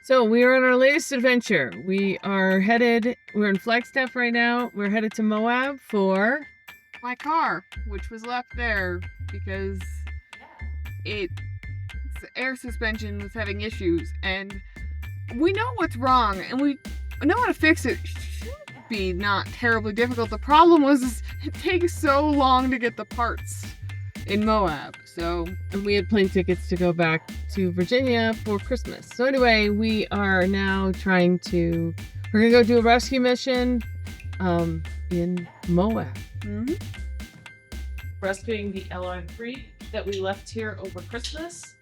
So we are on our latest adventure. We're in Flagstaff right now. We're headed to Moab for my car, which was left there because its air suspension was having issues, and we know what's wrong and we know how to fix it. Should be not terribly difficult. The problem was it takes so long to get the parts in Moab. And we had plane tickets to go back to Virginia for Christmas. So anyway, we are now we're gonna go do a rescue mission in Moab. Mm-hmm. Rescuing the LR3 that we left here over Christmas.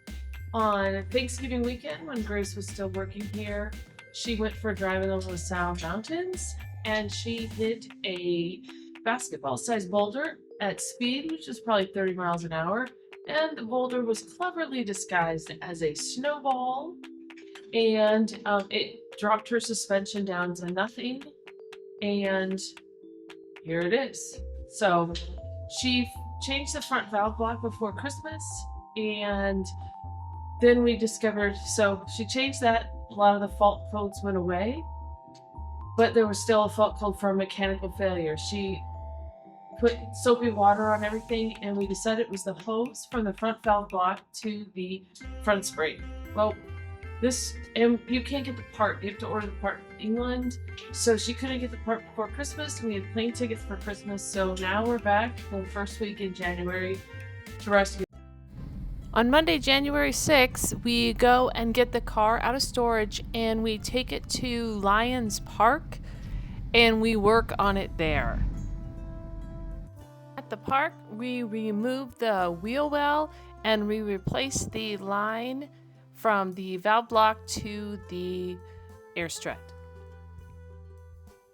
On Thanksgiving weekend, when Grace was still working here, she went for a drive in the LaSalle Mountains, and she hit a basketball-sized boulder at speed, which is probably 30 miles an hour. And the boulder was cleverly disguised as a snowball, and it dropped her suspension down to nothing, and here it is. So she changed the front valve block before Christmas, and then we discovered, so she changed that, a lot of the fault codes went away, but there was still a fault code for a mechanical failure. She put soapy water on everything, and we decided it was the hose from the front valve block to the front spring. Well, and you can't get the part. You have to order the part in England. So she couldn't get the part before Christmas. We had plane tickets for Christmas. So now we're back the first week in January to rescue. On Monday, January 6th, we go and get the car out of storage and we take it to Lions Park and we work on it there. At the park, we remove the wheel well and we replace the line from the valve block to the air strut.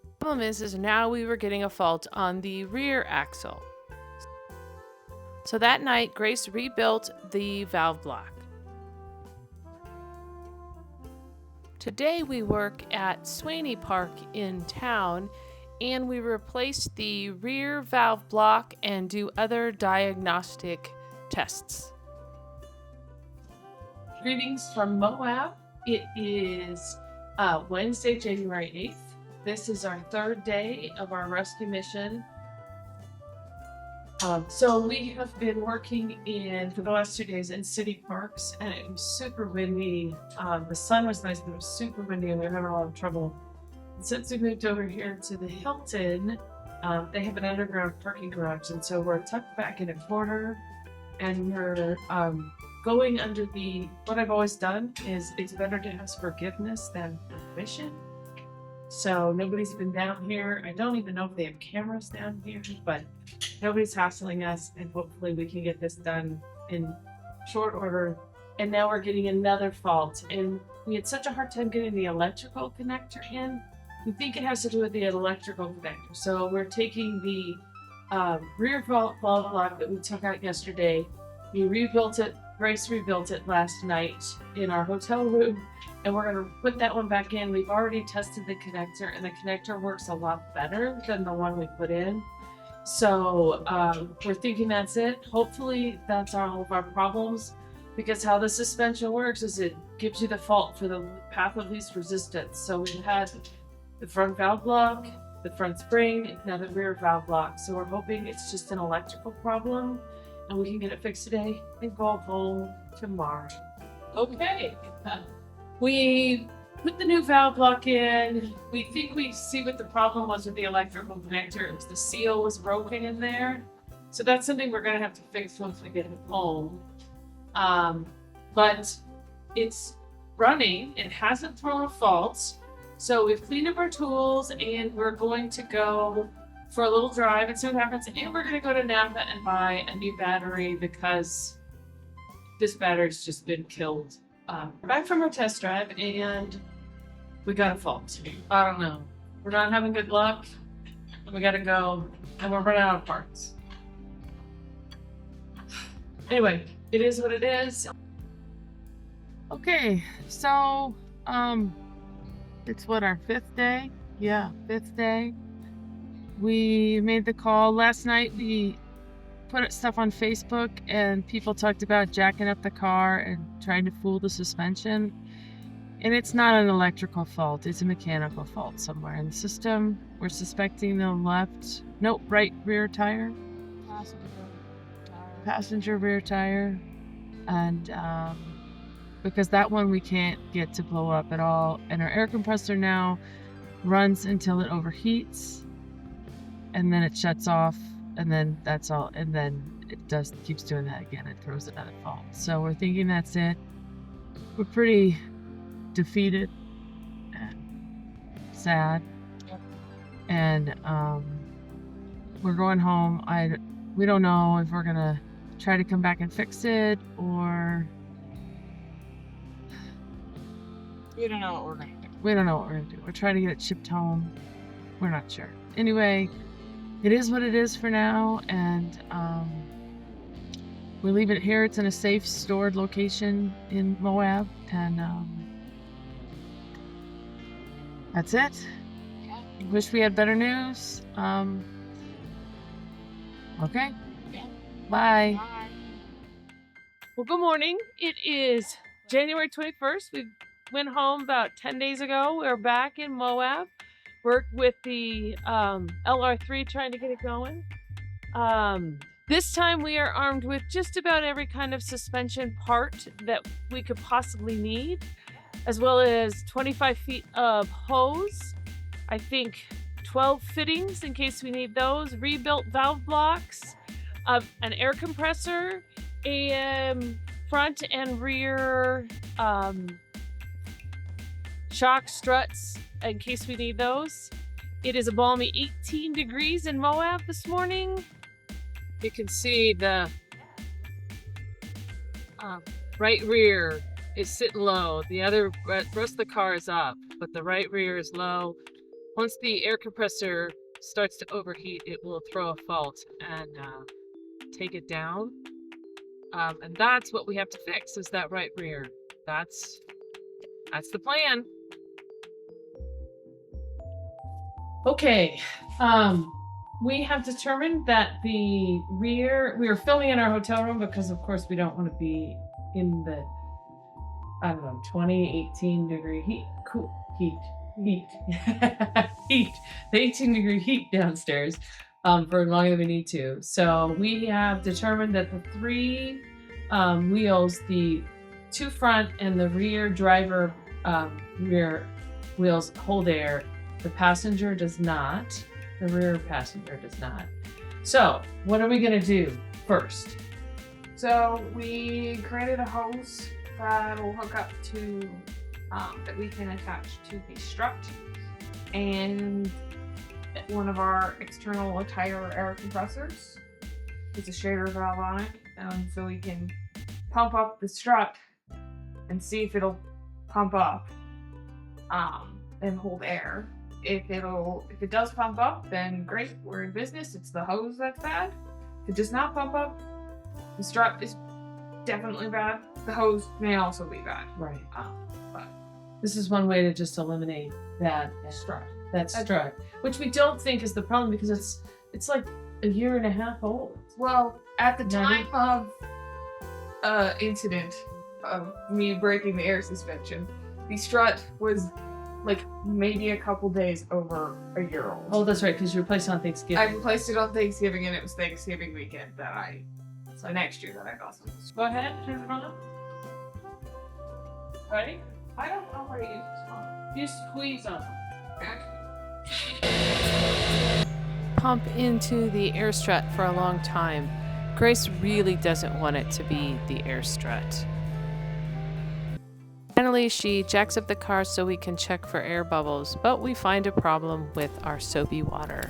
The problem is now we were getting a fault on the rear axle. So that night, Grace rebuilt the valve block. Today we work at Swaney Park in town, and we replace the rear valve block and do other diagnostic tests. Greetings from Moab. It is Wednesday, January 8th. This is our third day of our rescue mission. So we have been working for the last 2 days in city parks, and it was super windy. The sun was nice, but it was super windy, and we were having a lot of trouble. And since we moved over here to the Hilton, they have an underground parking garage, and so we're tucked back in a corner, and we're going under what I've always done is it's better to ask forgiveness than permission. So nobody's been down here. I don't even know if they have cameras down here, but nobody's hassling us, and hopefully we can get this done in short order. And now we're getting another fault, and we had such a hard time getting the electrical connector in. We think it has to do with the electrical connector. So we're taking the rear valve block that we took out yesterday. We rebuilt it. Grace rebuilt it last night in our hotel room, and we're going to put that one back in. We've already tested the connector, and the connector works a lot better than the one we put in. So we're thinking that's it. Hopefully that's all of our problems, because how the suspension works is it gives you the fault for the path of least resistance. So we had the front valve block, the front spring, now the rear valve block. So we're hoping it's just an electrical problem, and we can get it fixed today and go home tomorrow. Okay. We put the new valve block in. We think we see what the problem was with the electrical connector. It was the seal was broken in there. So that's something we're gonna have to fix once we get it home. But it's running. It hasn't thrown a fault. So we've cleaned up our tools, and we're going to go for a little drive and see what happens. And we're going to go to Napa and buy a new battery because this battery's just been killed. We're back from our test drive, and we got a fault. I don't know. We're not having good luck, and we got to go, and we're running out of parts. Anyway, it is what it is. Okay, so it's our fifth day? Yeah, fifth day. We made the call last night. We put stuff on Facebook, and people talked about jacking up the car and trying to fool the suspension. And it's not an electrical fault, it's a mechanical fault somewhere in the system. We're suspecting the right rear tire. Passenger rear tire. And because that one we can't get to blow up at all. And our air compressor now runs until it overheats. And then it shuts off. And then that's all. And then it keeps doing that again. It throws another fault. So we're thinking that's it. We're pretty defeated and sad. Yep. And we're going home. We don't know if we're gonna try to come back and fix it or We don't know what we're gonna do. we don't know what we're gonna do. We're trying to get it shipped home. We're not sure. Anyway, it is what it is for now, and we leave it here. It's in a safe, stored location in Moab, and that's it. Yeah. Wish we had better news. Okay. Yeah. Bye. Bye. Well, good morning. It is January 21st. We went home about 10 days ago. We're back in Moab. Worked with the LR3 trying to get it going. This time we are armed with just about every kind of suspension part that we could possibly need, as well as 25 feet of hose. I think 12 fittings in case we need those, rebuilt valve blocks, an air compressor, and front and rear shock struts in case we need those. It is a balmy 18 degrees in Moab this morning. You can see the right rear is sitting low. The rest of the car is up, but the right rear is low. Once the air compressor starts to overheat, it will throw a fault and take it down. And that's what we have to fix, is that right rear. That's the plan. Okay. We have determined that the rear, we were filming in our hotel room because of course we don't want to be in the, 18 degree heat, the 18 degree heat downstairs for as long as we need to. So we have determined that the three wheels, the two front and the rear driver rear wheels hold air. The passenger does not. The rear passenger does not. So what are we gonna do first? So we created a hose that will hook up to that we can attach to the strut and one of our external tire air compressors. It's a shader valve on it, so we can pump up the strut and see if it'll pump up and hold air. If it does pump up, then great, we're in business. It's the hose that's bad. If it does not pump up, the strut is definitely bad. The hose may also be bad. Right. But This is one way to just eliminate that strut. strut, which we don't think is the problem because it's like a year and a half old. Well, at the Maybe. time of incident of me breaking the air suspension, the strut was like maybe a couple days over a year old. Oh, that's right, because you replaced it on Thanksgiving. I replaced it on Thanksgiving, and it was Thanksgiving weekend next year that I got some. Go ahead, turn it on. Ready? I don't know where to use this one. You squeeze on. Pump into the air strut for a long time. Grace really doesn't want it to be the air strut. Finally, she jacks up the car so we can check for air bubbles, but we find a problem with our soapy water.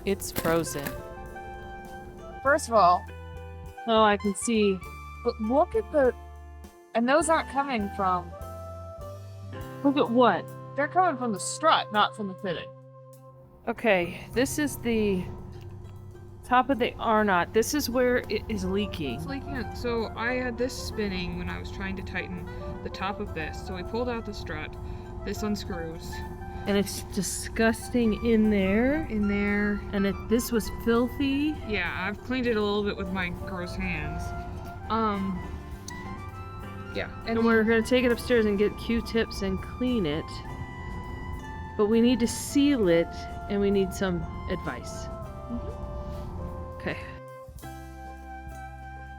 It's frozen. First of all, Oh, I can see. but look at and those aren't coming from. Look at what? They're coming from the strut, not from the fitting. Okay, this is the top of the R knot. This is where it is leaking. It's leaking. So I had this spinning when I was trying to tighten the top of this. So we pulled out the strut. This unscrews. And it's disgusting in there. And this was filthy. Yeah, I've cleaned it a little bit with my gross hands. Yeah. And we're going to take it upstairs and get Q-tips and clean it. But we need to seal it, and we need some advice. Okay.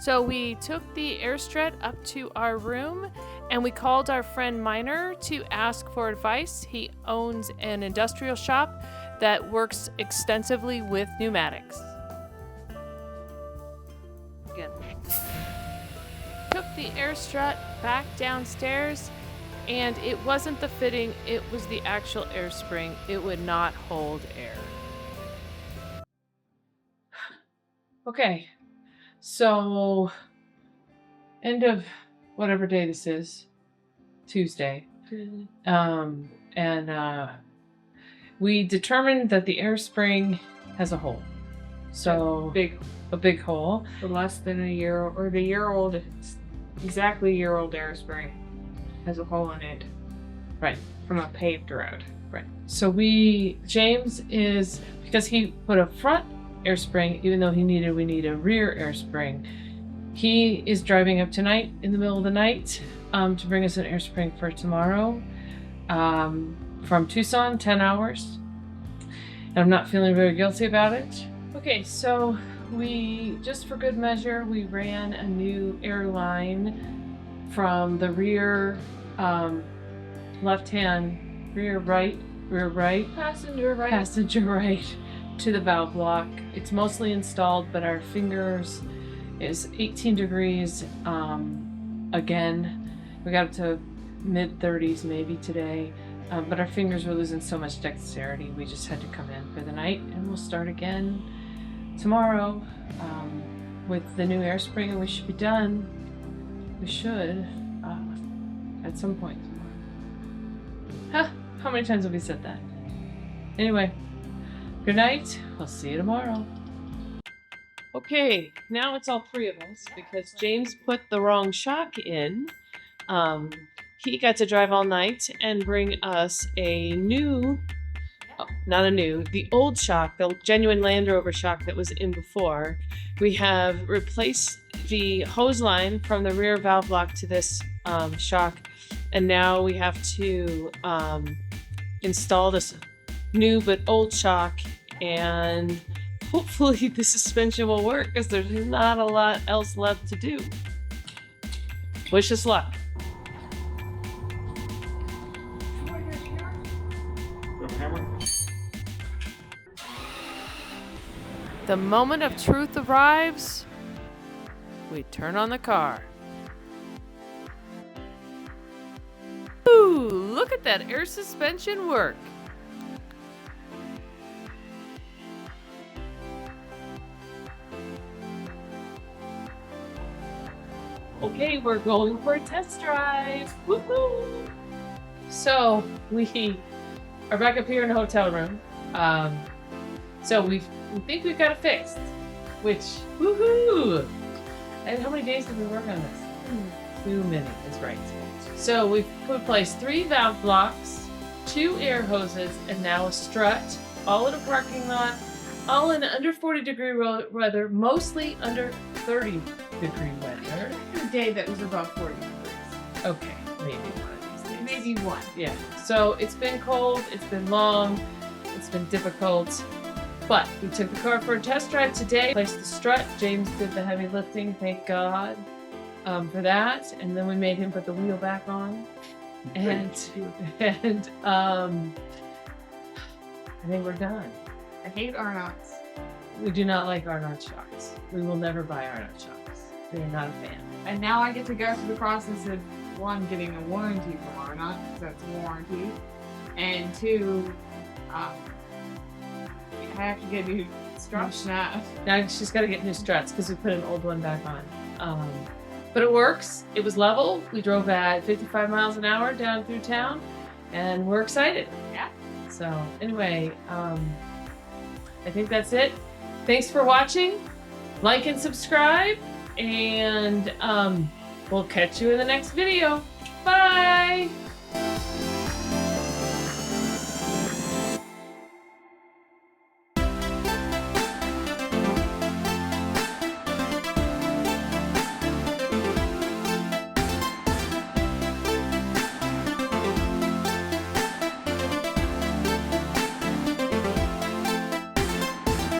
So we took the Airstret up to our room, and we called our friend Miner to ask for advice. He owns an industrial shop that works extensively with pneumatics. Again. Took the Airstret back downstairs, and it wasn't the fitting, it was the actual air spring. It would not hold air. Okay, so end of whatever day this is, Tuesday. We determined that the air spring has a hole. So a big hole. For less than a year, or the year-old, exactly year-old air spring has a hole in it. Right. From a paved road. Right. So James is, because he put a front air spring, even though we need a rear air spring, he is driving up tonight in the middle of the night to bring us an air spring for tomorrow from Tucson, 10 hours. And I'm not feeling very guilty about it. Okay, so just for good measure, we ran a new air line from the rear rear right, passenger right to the valve block. It's mostly installed, but our fingers is 18 degrees. Again, we got up to mid 30s maybe today, but our fingers were losing so much dexterity. We just had to come in for the night, and we'll start again tomorrow with the new air spring, and we should be done. We should at some point tomorrow. How many times have we said that? Anyway, good night. We'll see you tomorrow. Okay, now it's all three of us because James put the wrong shock in. He got to drive all night and bring us the old shock, the genuine Land Rover shock that was in before. We have replaced the hose line from the rear valve block to this shock, and now we have to install this new but old shock, and hopefully the suspension will work because there's not a lot else left to do. Wish us luck. The moment of truth arrives. We turn on the car. Ooh, look at that air suspension work. Okay, we're going for a test drive. Woohoo! So we are back up here in the hotel room. So we think we've got it fixed, which woohoo! And how many days did we work on this? Too many is right. So we've replaced 3 valve blocks, 2 air hoses, and now a strut, all in a parking lot, all in under 40 degree weather, mostly under 30 degree weather. A day that was about 40 degrees. Okay, maybe one of these days. Maybe one. Yeah. So it's been cold, it's been long, it's been difficult, but we took the car for a test drive today. Placed the strut. James did the heavy lifting, thank God for that. And then we made him put the wheel back on. And I think we're done. I hate Arnott's. We do not like Arnott shocks. We will never buy Arnott shocks. We are not a fan. And now I get to go through the process of, 1, getting a warranty from Arnott, because that's a warranty. And 2, I have to get new struts now. Now she's got to get new struts because we put an old one back on. But it works. It was level. We drove at 55 miles an hour down through town, and we're excited. Yeah. So anyway, I think that's it. Thanks for watching. Like and subscribe, and we'll catch you in the next video. Bye!